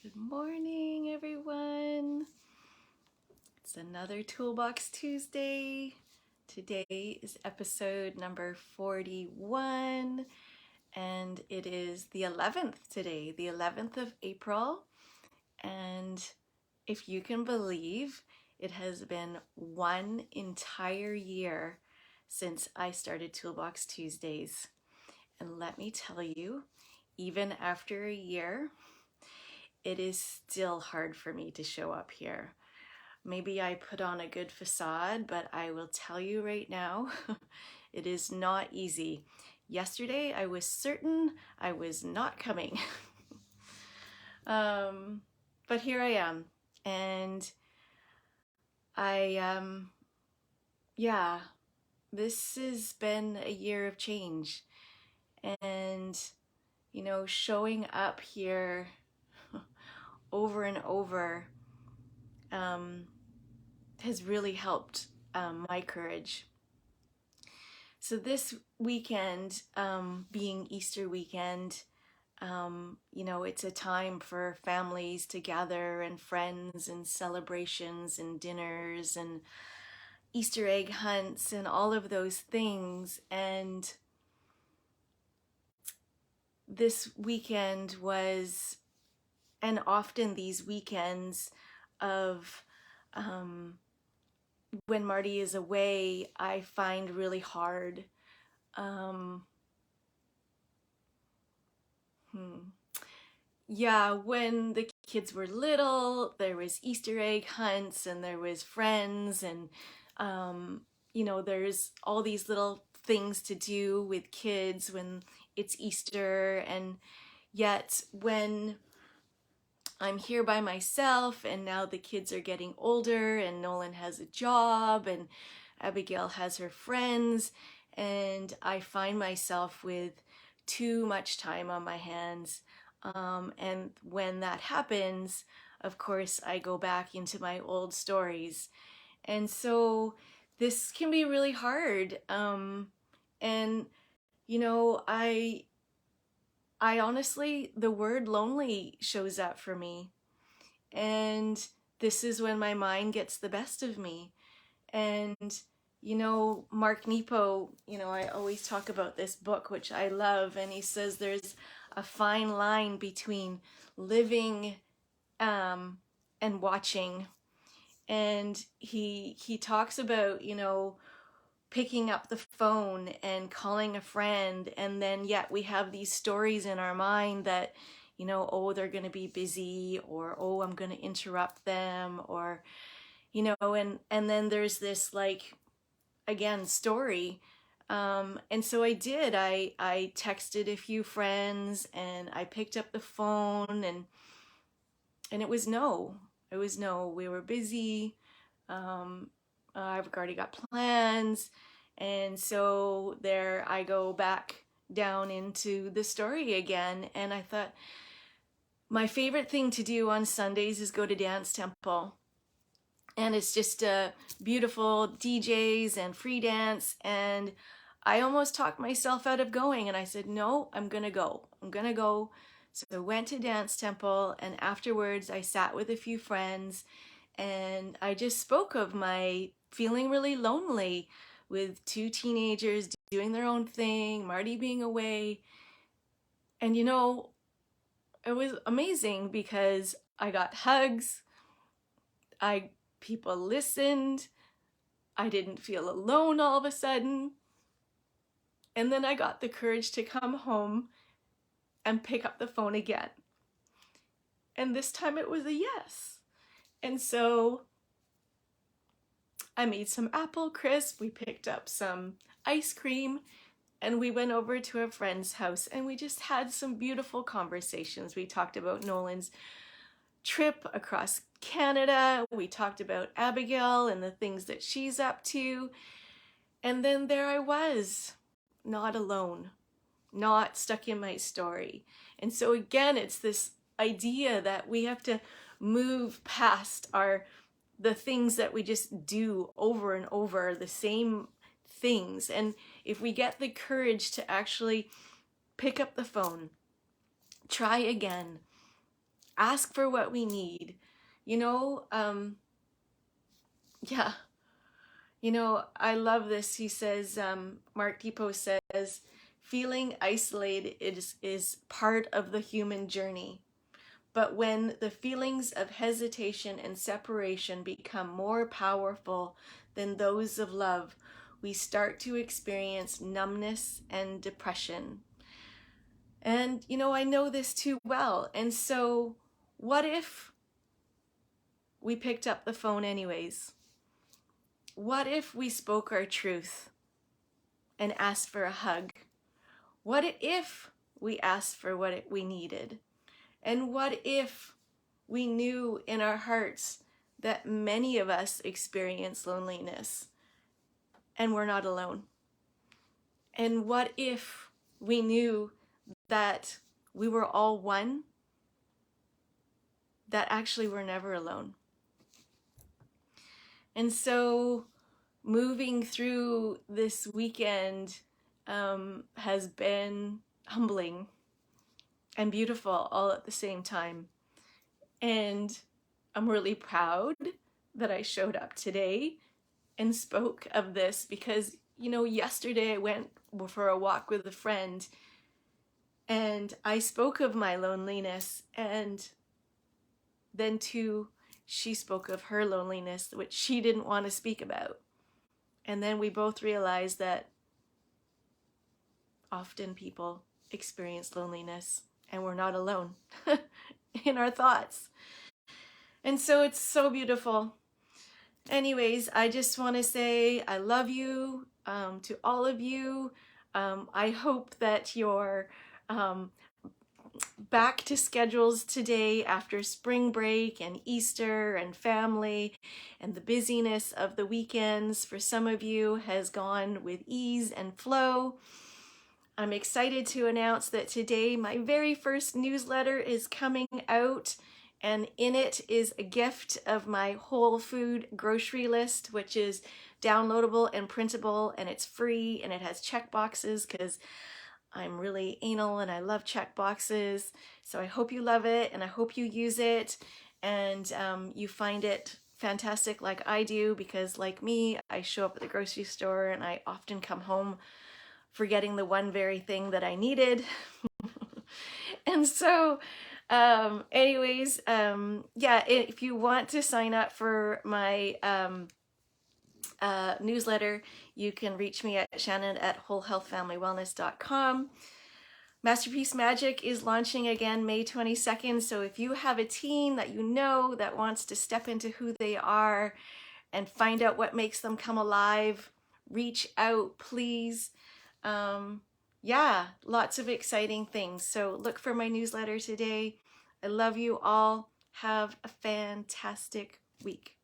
Good morning, everyone. It's another Toolbox Tuesday. Today is episode number 41, and it is the 11th today, the 11th of April. And if you can believe, it has been one entire year since I started Toolbox Tuesdays. And let me tell you, even after a year, it is still hard for me to show up here. Maybe I put on a good facade, but I will tell you right now, it is not easy. Yesterday, I was certain I was not coming. But here I am. And yeah, this has been a year of change. And, showing up here over and over has really helped my courage. So this weekend, being Easter weekend, it's a time for families to gather and friends and celebrations and dinners and Easter egg hunts and all of those things. And this weekend was, and often these weekends of when Marty is away, I find really hard. Yeah, when the kids were little, there was Easter egg hunts and there was friends and, there's all these little things to do with kids when it's Easter. And yet when I'm here by myself and now the kids are getting older and Nolan has a job and Abigail has her friends, and I find myself with too much time on my hands. And when that happens, of course, I go back into my old stories. And so this can be really hard. And, I honestly, the word lonely shows up for me. And this is when my mind gets the best of me. And, Mark Nepo, I always talk about this book, which I love. And he says there's a fine line between living and watching. And he talks about, picking up the phone and calling a friend, and then yet we have these stories in our mind that, oh, they're going to be busy, or oh, I'm going to interrupt them, or and then there's this, like, again, story. And so I did. I texted a few friends and I picked up the phone, and it was no. It was no. We were busy. I've already got plans. And so there I go back down into the story again. And I thought, my favorite thing to do on Sundays is go to dance temple. And it's just beautiful DJs and free dance. And I almost talked myself out of going. And I said, no, I'm going to go. I'm going to go. So I went to dance temple. And afterwards, I sat with a few friends. And I just spoke of my feeling really lonely with two teenagers doing their own thing, Marty being away. And it was amazing because I got hugs. People listened. I didn't feel alone all of a sudden. And then I got the courage to come home and pick up the phone again. And this time it was a yes. And so I made some apple crisp. We picked up some ice cream and we went over to a friend's house and we just had some beautiful conversations. We talked about Nolan's trip across Canada. We talked about Abigail and the things that she's up to. And then there I was, not alone, not stuck in my story. And so again, it's this idea that we have to move past the things that we just do over and over, the same things. And if we get the courage to actually pick up the phone, try again, ask for what we need. You know, yeah, you know, I love this. He says, Mark Depot says, feeling isolated is part of the human journey. But when the feelings of hesitation and separation become more powerful than those of love, we start to experience numbness and depression. And, you know, I know this too well. And so, what if we picked up the phone anyways? What if we spoke our truth and asked for a hug? What if we asked for what we needed? And what if we knew in our hearts that many of us experience loneliness and we're not alone? And what if we knew that we were all one, that actually we're never alone? And so moving through this weekend has been humbling and beautiful all at the same time. And I'm really proud that I showed up today and spoke of this because, you know, yesterday I went for a walk with a friend and I spoke of my loneliness, and then too, she spoke of her loneliness, which she didn't want to speak about. And then we both realized that often people experience loneliness and we're not alone in our thoughts. And so it's so beautiful. Anyways, I just want to say I love you to all of you. I hope that you're back to schedules today after spring break and Easter and family, and the busyness of the weekends for some of you has gone with ease and flow. I'm excited to announce that today my very first newsletter is coming out, and in it is a gift of my whole food grocery list, which is downloadable and printable, and it's free, and it has check boxes because I'm really anal and I love check boxes. So I hope you love it and I hope you use it and you find it fantastic like I do, because like me, I show up at the grocery store and I often come home forgetting the one very thing that I needed. And so anyways, yeah, if you want to sign up for my newsletter, you can reach me at shannon@wholehealthfamilywellness.com. Masterpiece Magic is launching again May 22nd, so if you have a teen that you know that wants to step into who they are and find out what makes them come alive, reach out, please. Yeah, lots of exciting things. So look for my newsletter today. I love you all. Have a fantastic week.